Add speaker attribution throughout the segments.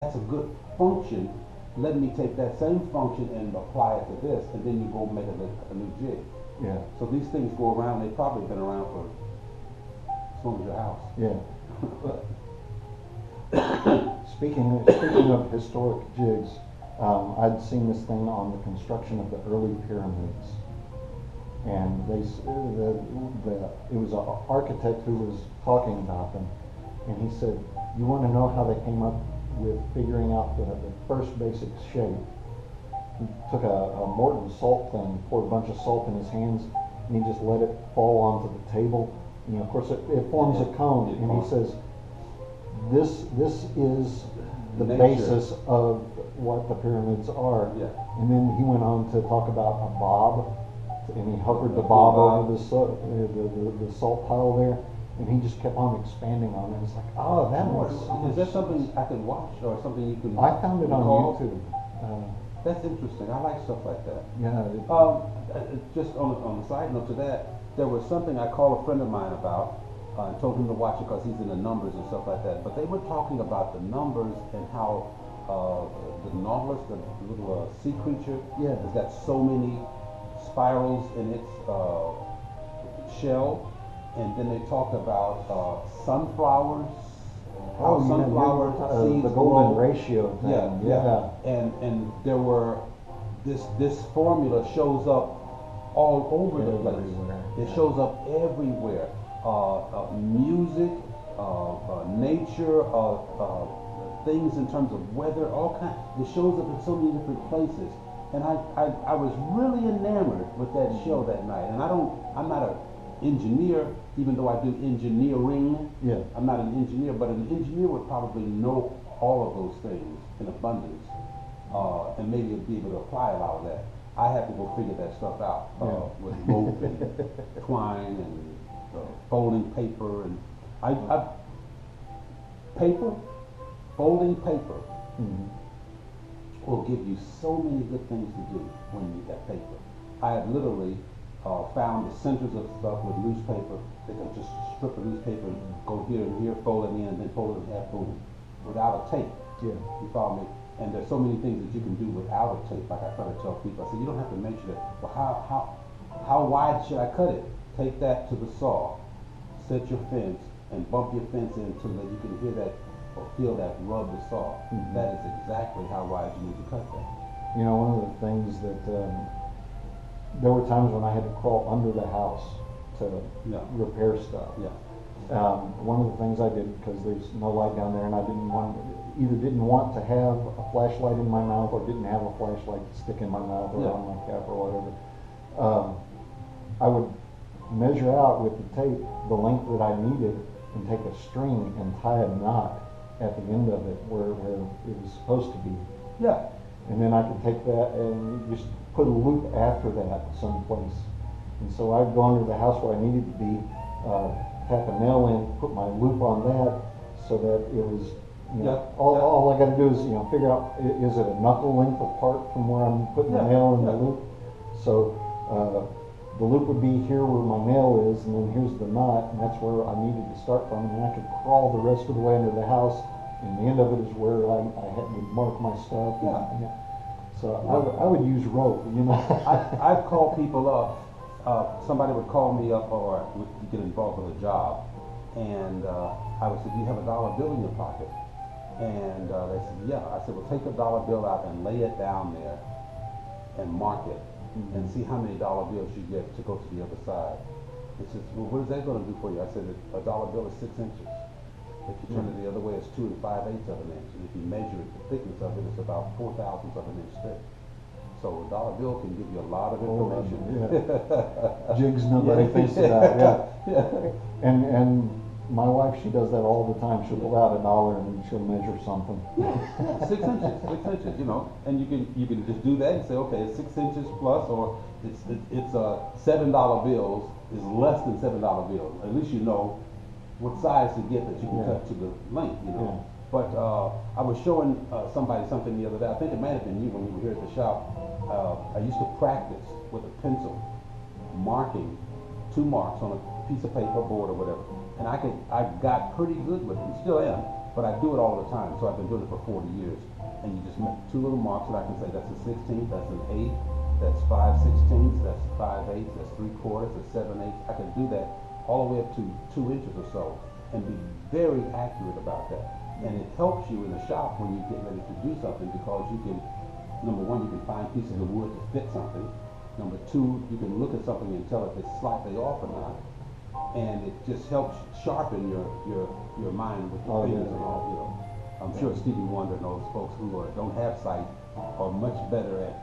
Speaker 1: that's a good function. Let me take that same function and apply it to this, and then you go make a new jig.
Speaker 2: Yeah,
Speaker 1: So these things go around. They've probably been around for as long as your house.
Speaker 2: yeah. Speaking of historic jigs, I'd seen this thing on the construction of the early pyramids, and it was an architect who was talking about them, and he said, "You want to know how they came up with figuring out the first basic shape?" He took a Morton salt thing, poured a bunch of salt in his hands, and he just let it fall onto the table. And of course, it forms a cone, and he says, this is the basis of what the pyramids are.
Speaker 1: Yeah.
Speaker 2: And then he went on to talk about a bob, and he hovered the bob over the salt pile there, and he just kept on expanding on it. It's like, oh, that makes
Speaker 1: Is that something I can watch or something you can?
Speaker 2: I found it on
Speaker 1: recall?
Speaker 2: YouTube.
Speaker 1: That's interesting. I like stuff like that.
Speaker 2: Yeah.
Speaker 1: Just on the side note to that, there was something I called a friend of mine about and told him to watch it because he's into numbers and stuff like that. But they were talking about the numbers and how the nautilus, the little sea creature,
Speaker 2: Yeah.
Speaker 1: has got so many spirals in its shell. And then they talked about sunflowers. How sunflower seeds
Speaker 2: the golden
Speaker 1: grow.
Speaker 2: ratio thing.
Speaker 1: Yeah. And there were this formula shows up all over the place.
Speaker 2: Everywhere.
Speaker 1: It shows up everywhere. Music, nature, things in terms of weather, all kinds. It shows up in so many different places. And I was really enamored with that show that night. And I'm not an engineer, even though I do engineering.
Speaker 2: Yeah.
Speaker 1: I'm not an engineer, but an engineer would probably know all of those things in abundance, and maybe be able to apply a lot of that. I have to go figure that stuff out with rope and twine and folding paper and paper, folding paper will give you so many good things to do when you got paper. I have literally found the centers of stuff with newspaper. They can just strip a newspaper and go here and here, fold it in, and then fold it in half, boom, without a tape.
Speaker 2: Yeah.
Speaker 1: You follow me? And there's so many things that you can do without a tape. Like I try to tell people, I say, you don't have to measure it. Well, how wide should I cut it? Take that to the saw, set your fence, and bump your fence in so that you can hear that or feel that rub the saw. That is exactly how wide you need to cut that.
Speaker 2: You know, one of the things that there were times when I had to crawl under the house to repair stuff.
Speaker 1: Yeah.
Speaker 2: One of the things I did, because there's no light down there, and I either didn't want to have a flashlight in my mouth or didn't have a flashlight to stick in my mouth or on my cap or whatever, I would measure out with the tape the length that I needed and take a string and tie a knot at the end of it where it was supposed to be.
Speaker 1: Yeah.
Speaker 2: And then I could take that and just put a loop after that someplace. And so I'd go under the house where I needed to be, tap a nail in, put my loop on that so that it was, all I got to do is, figure out, is it a knuckle length apart from where I'm putting the nail in the loop? So the loop would be here where my nail is, and then here's the knot, and that's where I needed to start from. And I could crawl the rest of the way under the house, and the end of it is where I would mark my stuff.
Speaker 1: Yeah.
Speaker 2: So I would use rope,
Speaker 1: I've called people up. Somebody would call me up or would get involved with a job, and I would say, do you have a dollar bill in your pocket? And they said, yeah. I said, well, take a dollar bill out and lay it down there and mark it and see how many dollar bills you get to go to the other side. He says, well, what is that going to do for you? I said, a dollar bill is 6 inches. If you turn it the other way, it's 2 5/8 of an inch. And if you measure it, the thickness of it, it's about 4/1000 of an inch thick. So a dollar bill can give you a lot of information.
Speaker 2: Jigs nobody thinks about, And my wife, she does that all the time. She'll pull out a dollar and she'll measure something.
Speaker 1: 6 inches, 6 inches, and you can just do that and say, okay, it's 6 inches plus, or it's $7 bills is less than $7 bills. At least you know what size to get that you can cut to the length, But I was showing somebody something the other day. I think it might have been you when you were here at the shop. I used to practice with a pencil, marking 2 marks on a piece of paper, board, or whatever. And I got pretty good with it, and still am. but I do it all the time. So I've been doing it for 40 years. And you just make two little marks that I can say that's a 16th, that's an 8th, that's 5/16, that's 5/8, that's 3/4, that's 7/8. I can do that all the way up to 2 inches or so and be very accurate about that. And it helps you in the shop when you get ready to do something because you can, number one, you can find pieces of wood to fit something. Number two, you can look at something and tell if it's slightly off or not. And it just helps sharpen your mind with your fingers and all, you know. I'm sure Stevie Wonder and those folks who don't have sight are much better at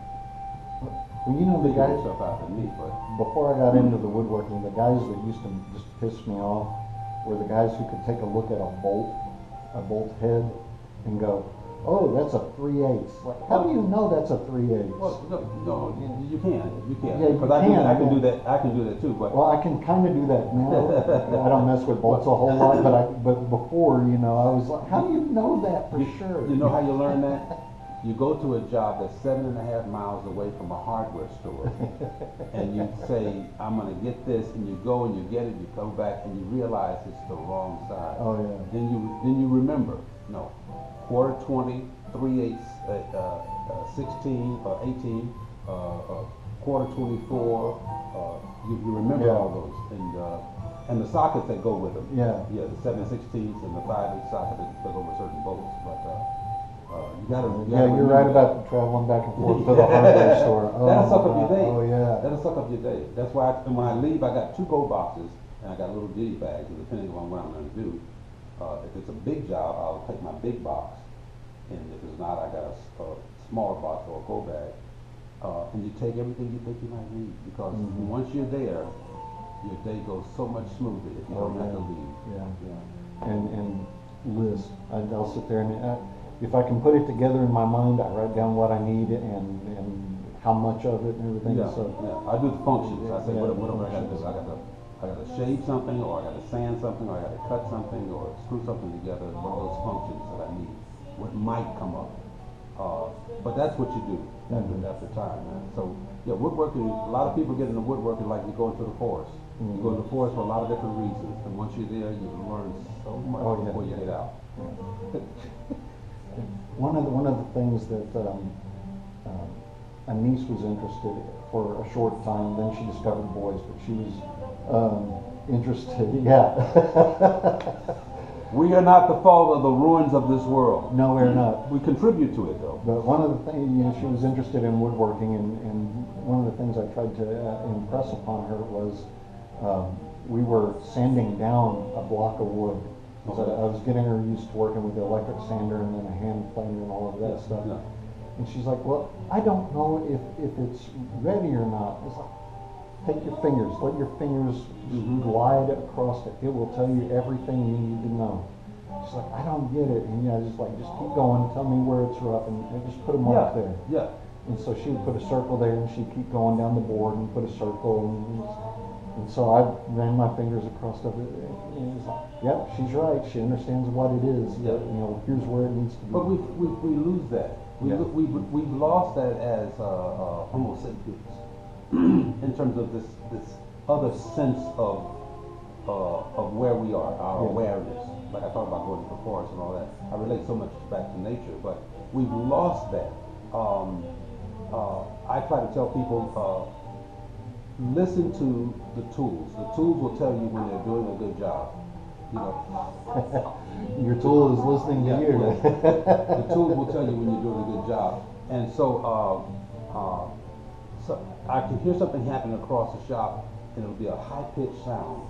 Speaker 2: Well, you know, the
Speaker 1: figuring
Speaker 2: guys,
Speaker 1: stuff out than me, but
Speaker 2: before I got into the woodworking, the guys that used to just piss me off were the guys who could take a look at a bolt head, and go, oh, that's a 3/8. Like, how do you know that's a 3/8?
Speaker 1: well, no, you can.
Speaker 2: Yeah, you
Speaker 1: Because
Speaker 2: can,
Speaker 1: I can do
Speaker 2: yeah.
Speaker 1: that. I can do that too. But
Speaker 2: Well, I can kind of do that now. I don't mess with bolts a whole lot, but before, you know, I was like, how do you know that for sure?
Speaker 1: you know how you learn that? You go to a job that's 7.5 miles away from a hardware store, and you say, I'm gonna get this, and you go and you get it, you come back, and you realize it's the wrong size.
Speaker 2: Oh, yeah.
Speaker 1: Then you remember, no, 1/4 20, 3/8, 16 or 18, 1/4 24. You remember
Speaker 2: Yeah.
Speaker 1: all those, and the sockets that go with them.
Speaker 2: Yeah.
Speaker 1: Yeah, the 7/16 and the 5/8 socket that go with certain bolts, but. You gotta
Speaker 2: Yeah, you're right about traveling back and forth to the hardware store. Oh,
Speaker 1: That'll suck up your day.
Speaker 2: Oh, yeah.
Speaker 1: That'll suck up your day. That's why when I leave, I got 2 gold boxes and I got little ditty bags, and depending on what I'm gonna do. If it's a big job, I'll take my big box, and if it's not, I got a smaller box or a go bag. And you take everything you think you might need, because once you're there, your day goes so much smoother if you don't have to leave.
Speaker 2: Yeah. And list. I'll sit there and if I can put it together in my mind, I write down what I need and how much of it and everything.
Speaker 1: Yeah,
Speaker 2: So
Speaker 1: yeah. I do the functions. I say,
Speaker 2: Yeah,
Speaker 1: what do I gotta do? I gotta shave something, or I gotta sand something, or I gotta cut something, or screw something together. One of those functions that I need. What might come up. But that's what you do after time, man. So, yeah, woodworking, a lot of people get into woodworking like you go into the forest. You go into the forest for a lot of different reasons, and once you're there, you learn so much before you get out.
Speaker 2: One of the things that a niece was interested for a short time, then she discovered boys, but she was interested. Yeah.
Speaker 1: We are not the fault of the ruins of this world.
Speaker 2: No, we're not.
Speaker 1: We contribute to it, though.
Speaker 2: But one of the things, you know, she was interested in woodworking, and one of the things I tried to impress upon her was we were sanding down a block of wood. I was getting her used to working with the electric sander and then a hand planer and all of that stuff.
Speaker 1: Yeah.
Speaker 2: And she's like, well, I don't know if it's ready or not. It's like, take your fingers, let your fingers glide across it. It will tell you everything you need to know. She's like, I don't get it. And yeah, just keep going, tell me where it's rough, and just put a mark there.
Speaker 1: Yeah.
Speaker 2: And so she would put a circle there, and she'd keep going down the board and put a circle. And so I ran my fingers across it. And it's like, yep, she's right. She understands what it is.
Speaker 1: Yeah.
Speaker 2: You know, here's where it needs to be.
Speaker 1: But we lose that. We've lost that as Homo sapiens in terms of this other sense of where we are, our awareness. Like I talked about going to the forest and all that. I relate so much back to nature, but we've lost that. I try to tell people, listen to the tools. The tools will tell you when they're doing a good job. You know.
Speaker 2: Your tool is listening to you.
Speaker 1: The tools will tell you when you're doing a good job. And so, so I can hear something happening across the shop, and it'll be a high-pitched sound.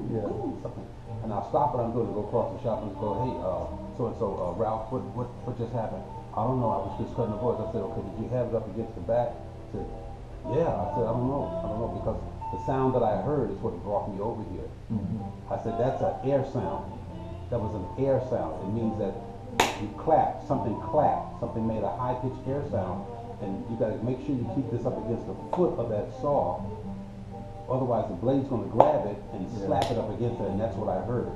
Speaker 2: Yeah.
Speaker 1: Something. And I'll stop what I'm doing and go across the shop and go, hey, so-and-so, Ralph, what just happened? I don't know, I was just cutting the boards. I said, okay, did you have it up against the back? I said, yeah. I said, I don't know, because the sound that I heard is what brought me over here. I said, that's an air sound. That was an air sound. It means that you clapped, something made a high-pitched air sound, and you gotta make sure you keep this up against the foot of that saw. Otherwise, the blade's gonna grab it and slap it up against it, and that's what I heard.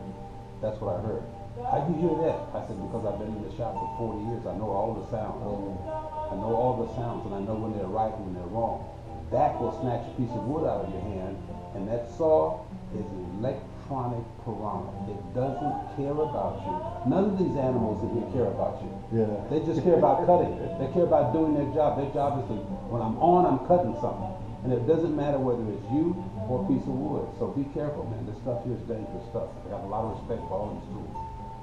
Speaker 1: That's what I heard. How'd you hear that? I said, because I've been in the shop for 40 years. I know all the sounds. I know all the sounds, and I know when they're right and when they're wrong. That will snatch a piece of wood out of your hand, and that saw is electronic piranha. It doesn't care about you. None of these animals in here care about you.
Speaker 2: Yeah.
Speaker 1: They just care about cutting. They care about doing their job. Their job is to, when I'm on, I'm cutting something. And it doesn't matter whether it's you or a piece of wood. So be careful, man. This stuff here is dangerous stuff. I got a lot of respect for all these tools.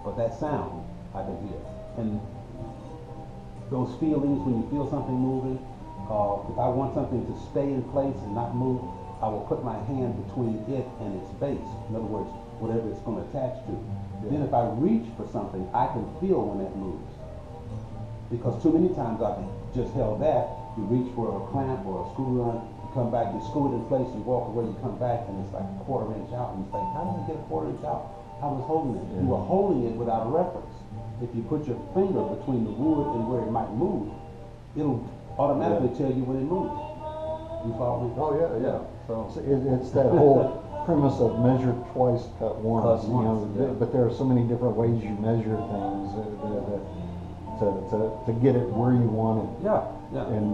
Speaker 1: But that sound, I can hear. And those feelings when you feel something moving, if I want something to stay in place and not move, I will put my hand between it and its base. In other words, whatever it's going to attach to. Then if I reach for something, I can feel when it moves. Because too many times I've just held that, you reach for a clamp or a screw run, you come back, you screw it in place, you walk away, you come back, and it's like a quarter inch out, and it's like, how did I get a quarter inch out? I was holding it.
Speaker 2: Yeah.
Speaker 1: You were holding it without a reference. If you put your finger between the wood and where it might move, it'll automatically tell you when it moves. You follow me?
Speaker 2: Oh, yeah.
Speaker 1: So,
Speaker 2: It's that whole premise of measure twice, cut once.
Speaker 1: Cut
Speaker 2: You know,
Speaker 1: once, yeah.
Speaker 2: but there are so many different ways you measure things to get it where you want it.
Speaker 1: yeah.
Speaker 2: And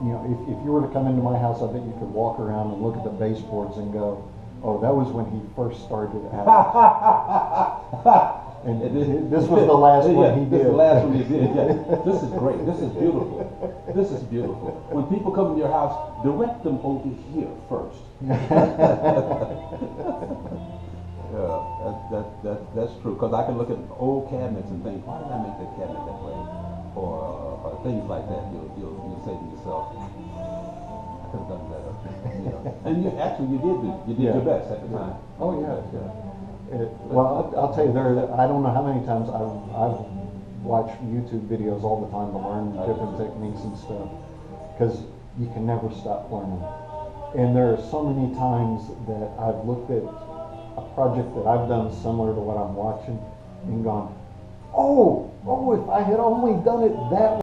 Speaker 2: you know, if you were to come into my house, I bet you could walk around and look at the baseboards and go, "Oh, that was when he first started out." And this was the last one he
Speaker 1: This
Speaker 2: did.
Speaker 1: is the last one he did, yeah. This is great. This is beautiful. This is beautiful. When people come to your house, direct them over here first. Yeah, that's true. Because I can look at old cabinets and think, why did I make that cabinet that way? Or things like that. You'll say to yourself, I could have done better. You know. And you did
Speaker 2: Yeah.
Speaker 1: your best at the time.
Speaker 2: Oh, yeah.
Speaker 1: Yeah.
Speaker 2: Well, I'll tell you, I don't know how many times I've watched YouTube videos all the time to learn different techniques and stuff, because you can never stop learning. And there are so many times that I've looked at a project that I've done similar to what I'm watching and gone, oh, if I had only done it that way.